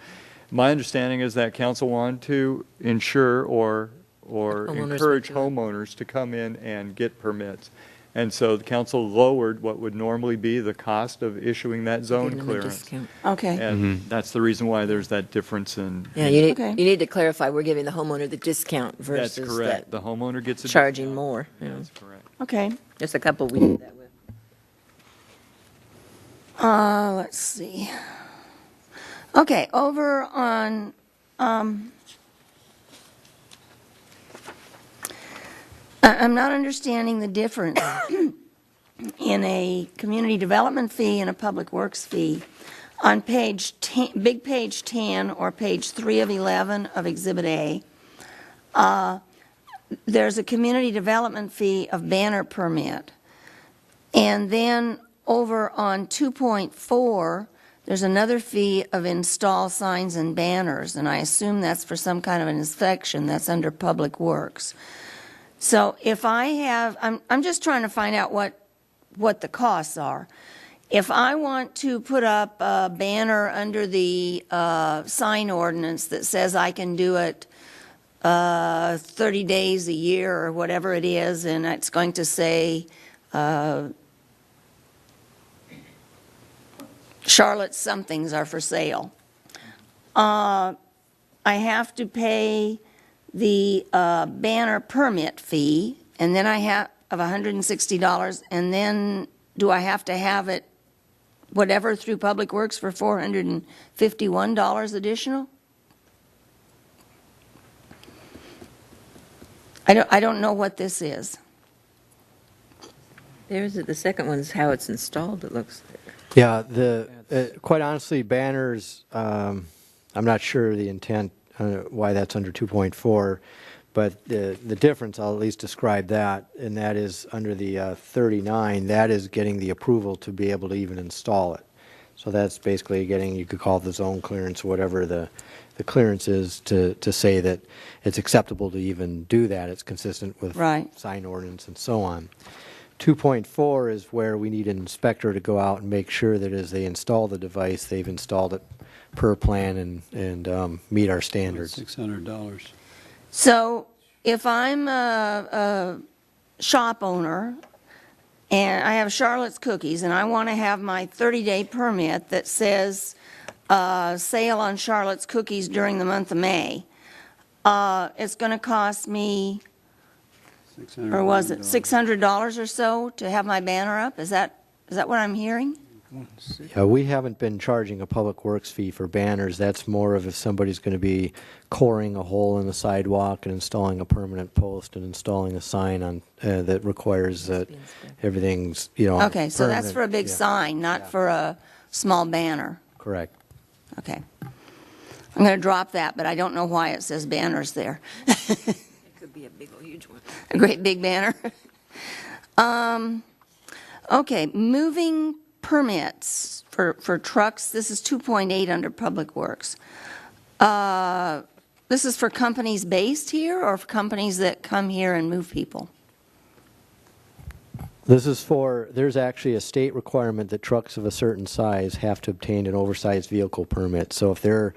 My understanding is that council wanted to ensure or encourage homeowners to come in and get permits. And so the council lowered what would normally be the cost of issuing that zone clearance. Okay. And that's the reason why there's that difference in. Yeah, you need to clarify, we're giving the homeowner the discount versus That's correct. The homeowner gets a charging discount. more. Yeah. That's correct. Okay. Just a couple we did that with. Let's see. Okay, over on, I'm not understanding the difference in a community development fee and a public works fee. On page 10, big page 10 or page 3 of 11 of Exhibit A, there's a community development fee of banner permit. And then over on 2.4, there's another fee of install signs and banners, and I assume that's for some kind of an inspection. That's under Public Works. So if I have, I'm just trying to find out what the costs are. If I want to put up a banner under the sign ordinance that says I can do it 30 days a year or whatever it is, and it's going to say Charlotte somethings are for sale. I have to pay the banner permit fee, and then I have of $160, and then do I have to have it whatever through Public Works for $451 additional? I don't know what this is. There's the second one's how it's installed, it looks like. Yeah, quite honestly, banners, I'm not sure the intent, why that's under 2.4, but the difference, I'll at least describe that, and that is under the 39, that is getting the approval to be able to even install it. So that's basically getting, you could call it the zone clearance, whatever the clearance is, to say that it's acceptable to even do that. It's consistent with sign ordinance and so on. 2.4 is where we need an inspector to go out and make sure that as they install the device, they've installed it per plan and meet our standards. $600. So if I'm a shop owner and I have Charlotte's Cookies and I want to have my 30-day permit that says sale on Charlotte's Cookies during the month of May, it's going to cost me, or was it $600 or so to have my banner up? Is that what I'm hearing? Yeah, we haven't been charging a Public Works fee for banners. That's more of if somebody's going to be coring a hole in the sidewalk and installing a permanent post and installing a sign on that requires that everything's, Okay, so that's for a big sign, not for a small banner. Correct. Okay. I'm going to drop that, but I don't know why it says banners there. It could be a big or huge one. A great big banner. Okay, moving permits for trucks. This is 2.8 under Public Works. This is for companies based here or for companies that come here and move people? This is there's actually a state requirement that trucks of a certain size have to obtain an oversized vehicle permit. So if they're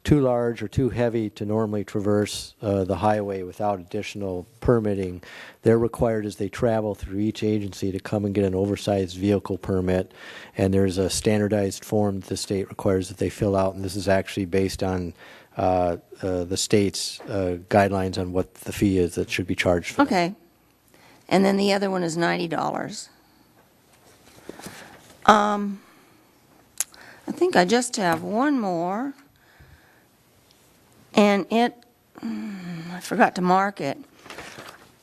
too large or too heavy to normally traverse the highway without additional permitting, they're required as they travel through each agency to come and get an oversized vehicle permit. And there's a standardized form that the state requires that they fill out, and this is actually based on the state's guidelines on what the fee is that should be charged for. Okay. And then the other one is $90. I think I just have one more. And I forgot to mark it.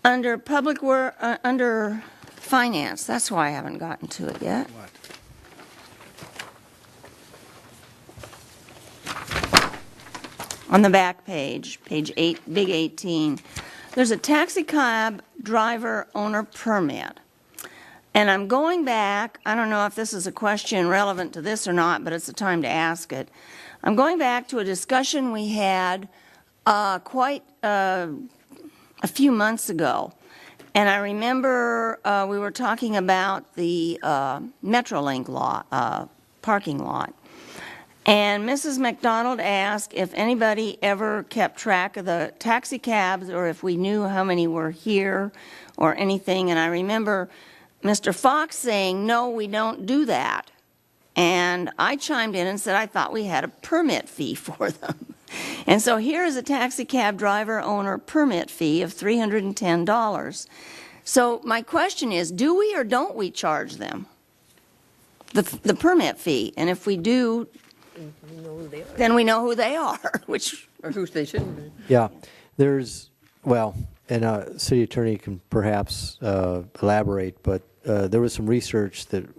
Under public work, under finance, that's why I haven't gotten to it yet. On the back page, page 8, big 18, there's a taxi cab driver owner permit. And I'm going back, I don't know if this is a question relevant to this or not, but it's the time to ask it. I'm going back to a discussion we had quite a few months ago. And I remember we were talking about the Metrolink lot, parking lot. And Mrs. McDonald asked if anybody ever kept track of the taxi cabs or if we knew how many were here or anything. And I remember Mr. Fox saying, no, we don't do that. And I chimed in and said I thought we had a permit fee for them. And so here is a taxi cab driver owner permit fee of $310. So my question is, do we or don't we charge them the permit fee? And if we do, then we know who they are, which Or who they shouldn't be. Yeah, and city attorney can perhaps elaborate, but there was some research that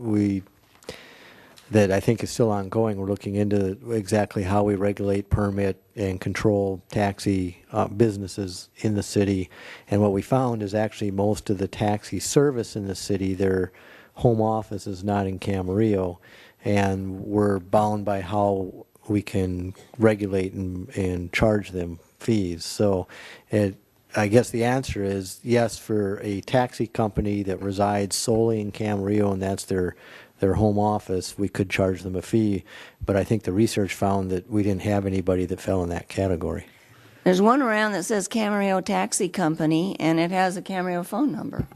I think is still ongoing. We're looking into exactly how we regulate, permit, and control taxi businesses in the city. And what we found is actually most of the taxi service in the city, their home office is not in Camarillo, and we're bound by how we can regulate and charge them fees. So I guess the answer is yes, for a taxi company that resides solely in Camarillo and that's their home office, we could charge them a fee. But I think the research found that we didn't have anybody that fell in that category. there's one around that says Camarillo Taxi Company, and it has a Camarillo phone number,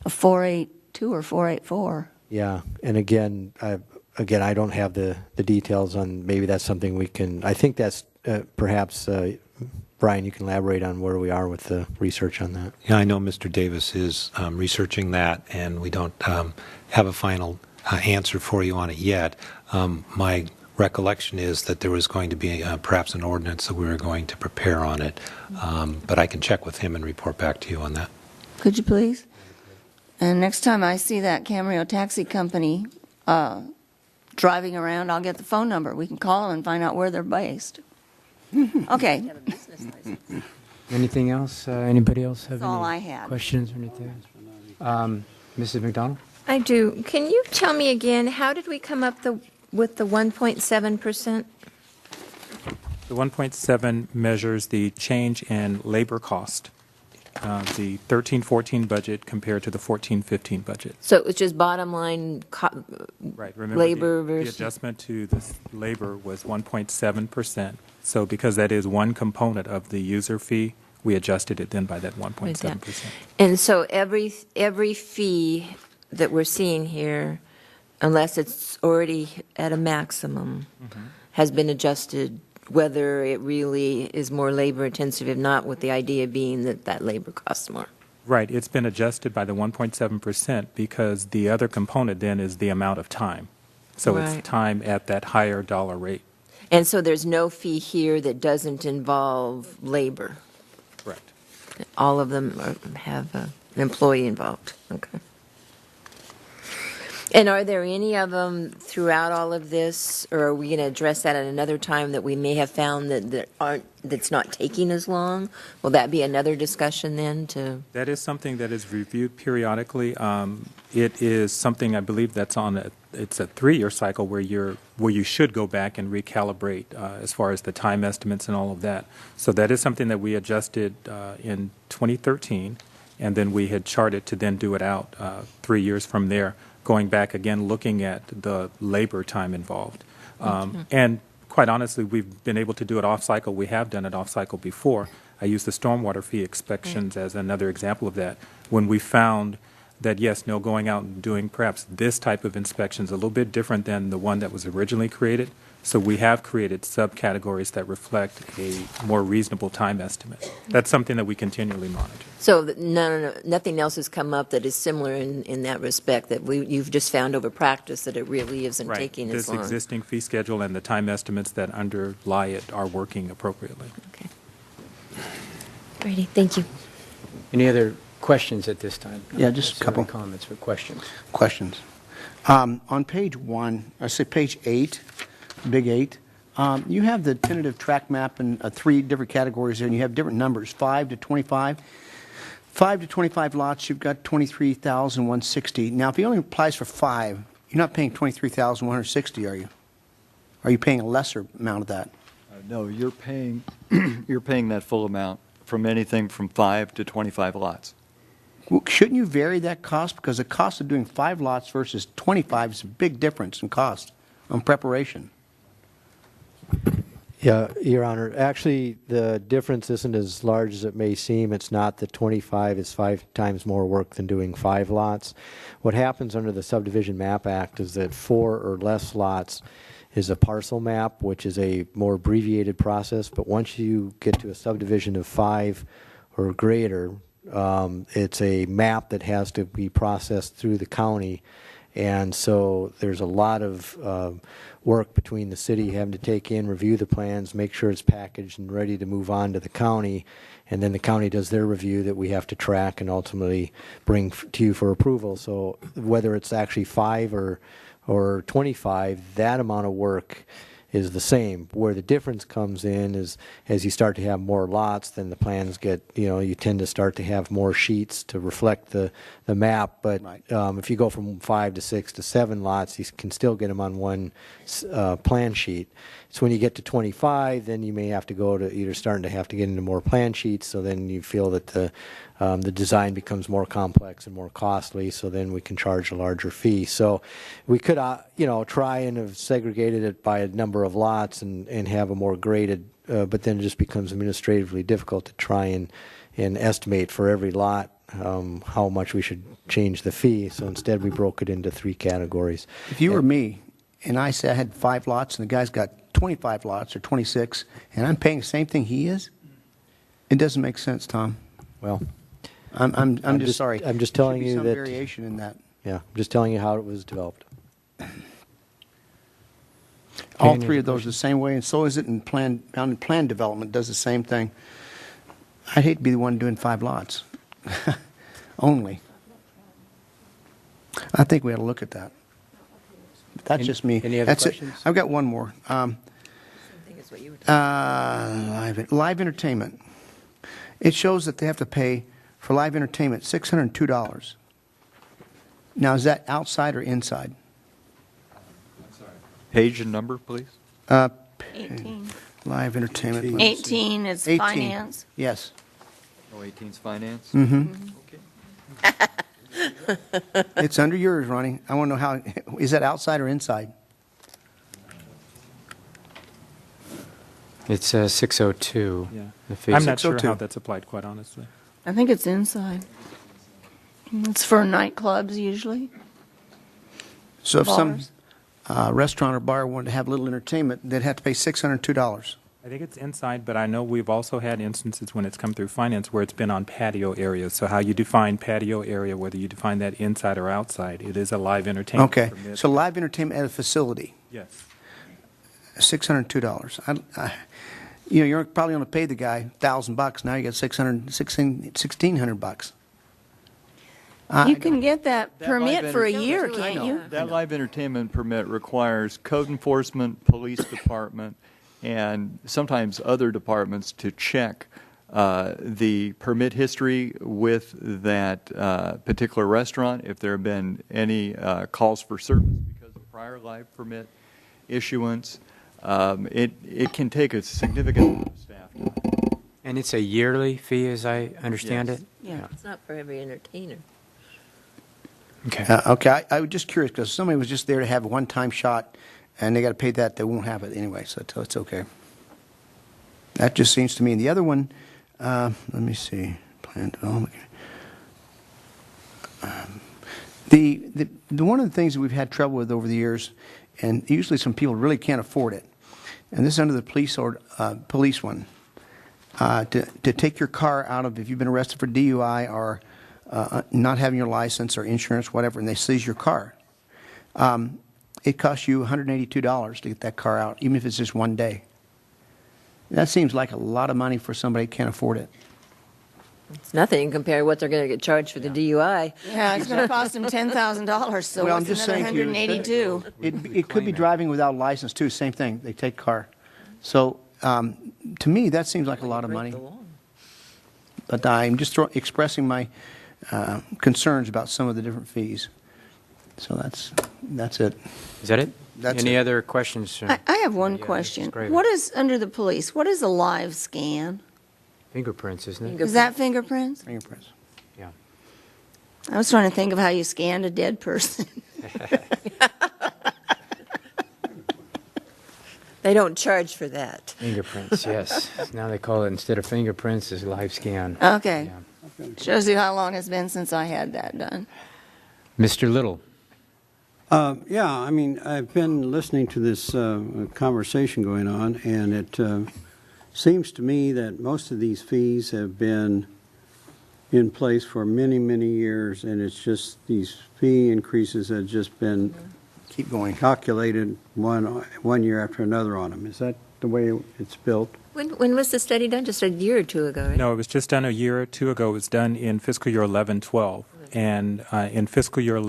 a 482 or 484. Yeah, and again, I don't have the details on. Maybe that's something we can. I think that's perhaps. Brian, you can elaborate on where we are with the research on that. Yeah, I know Mr. Davis is researching that, and we don't have a final answer for you on it yet. My recollection is that there was going to be perhaps an ordinance that we were going to prepare on it, but I can check with him and report back to you on that. Could you please? And next time I see that Camarillo Taxi Company driving around, I'll get the phone number. We can call them and find out where they're based. Okay. Anything else? Anybody else have That's all I any had. questions or anything? Mrs. McDonald? I do. Can you tell me again, how did we come up with the 1.7%? The 1.7 measures the change in labor cost, the 13-14 budget compared to the 14-15 budget. So it was just bottom line Right. Remember labor the versus... adjustment to the labor was 1.7%. So because that is one component of the user fee, we adjusted it then by that 1.7%. And so every fee that we're seeing here, unless it's already at a maximum, has been adjusted, whether it really is more labor intensive, if not, with the idea being that that labor costs more. Right. It's been adjusted by the 1.7% because the other component then is the amount of time. So Right. it's time at that higher dollar rate. And so there's no fee here that doesn't involve labor. Correct. All of them have an employee involved. Okay. And are there any of them throughout all of this, or are we going to address that at another time that we may have found that's not taking as long? Will that be another discussion then to? That is something that is reviewed periodically. It is something I believe that's it's a 3-year cycle where you should go back and recalibrate as far as the time estimates and all of that. So that is something that we adjusted in 2013, and then we had charted to then do it out 3 years from there, going back again, looking at the labor time involved. And quite honestly, we've been able to do it off-cycle. We have done it off-cycle before. I use the stormwater fee inspections as another example of that. When we found that, yes, going out and doing perhaps this type of inspection is a little bit different than the one that was originally created. So we have created subcategories that reflect a more reasonable time estimate. That's something that we continually monitor. So nothing else has come up that is similar in that respect, that you've just found over practice that it really isn't Right. taking as This long. existing fee schedule and the time estimates that underlie it are working appropriately. Okay. Alrighty, thank you. Any other questions at this time? Yeah, just a couple. Comments or questions? Questions. On page 1, I say page 8, big 8, you have the tentative track map in 3 different categories there, and you have different numbers, 5 to 25. 5 to 25 lots, you've got 23,160. Now, if he only applies for 5, you're not paying 23,160, are you? Are you paying a lesser amount of that? No, you're paying, you're paying that full amount from anything from 5 to 25 lots. Well, shouldn't you vary that cost? Because the cost of doing 5 lots versus 25 is a big difference in cost on preparation. Yeah, Your Honor. Actually, the difference isn't as large as it may seem. It's not that 25 is 5 times more work than doing 5 lots. What happens under the Subdivision Map Act is that 4 or less lots is a parcel map, which is a more abbreviated process. But once you get to a subdivision of 5 or greater, it's a map that has to be processed through the county. And so there's a lot of work between the city having to take in, review the plans, make sure it's packaged and ready to move on to the county. And then the county does their review that we have to track and ultimately bring to you for approval. So whether it's actually 5 or 25, that amount of work is the same. Where the difference comes in is as you start to have more lots, then the plans get, you tend to start to have more sheets to reflect the map. But Right. If you go from 5 to 6 to 7 lots, you can still get them on one plan sheet. So when you get to 25, then you may have to go to, you're starting to have to get into more plan sheets, so then you feel that the design becomes more complex and more costly, so then we can charge a larger fee. So we could, try and have segregated it by a number of lots and have a more graded, but then it just becomes administratively difficult to try and estimate for every lot how much we should change the fee. So instead we broke it into 3 categories. If you were me, and I said I had 5 lots, and the guy's got 25 lots or 26, and I'm paying the same thing he is, it doesn't make sense, Tom. Well, I'm just sorry. I'm just telling you some that variation in that. Yeah, I'm just telling you how it was developed. All 3 of those are the same way, and so is it in plan development. Does the same thing. I'd hate to be the one doing 5 lots only. I think we ought to look at that. But that's just me. Any other That's questions? I've got one more. Live entertainment. It shows that they have to pay for live entertainment $602. Now, is that outside or inside? Page and number, please. 18. Live entertainment. let me see. 18 is 18. finance. Yes. Oh, 18's finance? Mm-hmm. Okay. It's under yours, Ronnie. I want to know how, is that outside or inside? It's 602. Yeah. The fee. I'm not sure 602. how that's applied, quite honestly. I think it's inside. It's for nightclubs usually. So if some Bars. restaurant or bar wanted to have a little entertainment, they'd have to pay $602. I think it's inside, but I know we've also had instances when it's come through finance where it's been on patio areas. So how you define patio area, whether you define that inside or outside, it is a live entertainment Okay. permit. So live entertainment at a facility, Yes. $602. You're probably going to pay the guy $1,000. Now you got $1,600. You can get that That permit live for a enter- year, I can't know. you? That live entertainment permit requires code enforcement, police department, and sometimes other departments to check the permit history with that particular restaurant, if there have been any calls for service because of prior live permit issuance. It can take a significant amount of staff. And it's a yearly fee, as I understand Yes. it? Yeah, it's not for every entertainer. Okay. Okay, I was just curious because somebody was just there to have a one-time shot, and they got to pay that. They won't have it anyway, so it's okay. That just seems to me. And the other one, let me see, plan development. The one of the things that we've had trouble with over the years, and usually some people really can't afford it, and this is under the police one, to take your car out of, if you've been arrested for DUI or not having your license or insurance, whatever, and they seize your car. It costs you $182 to get that car out, even if it's just one day. That seems like a lot of money for somebody who can't afford it. It's nothing compared to what they're going to get charged for the DUI. Yeah, it's going to cost them $10,000, so Well, I'm it's just another saying to you, 182. It could be driving without a license, too. Same thing. They take car. So to me, that seems like a lot of money. But I'm just expressing my concerns about some of the different fees. So that's it. Is that it? That's Any it. other questions? I have one question. What is, under the police, what is a live scan? Fingerprints, isn't it? Is that fingerprints? Fingerprints. Yeah. I was trying to think of how you scanned a dead person. They don't charge for that. Fingerprints, yes. Now they call it, instead of fingerprints, is live scan. Okay. Shows you how long it's been since I had that done. Mr. Little. Yeah, I mean, I've been listening to this conversation going on, and it seems to me that most of these fees have been in place for many, many years, and it's just these fee increases have just been keep going calculated one year after another on them. Is that the way it's built? When was the study done? Just a year or two ago, right? No, it was just done a year or two ago. It was done in fiscal year 11-12. And in fiscal year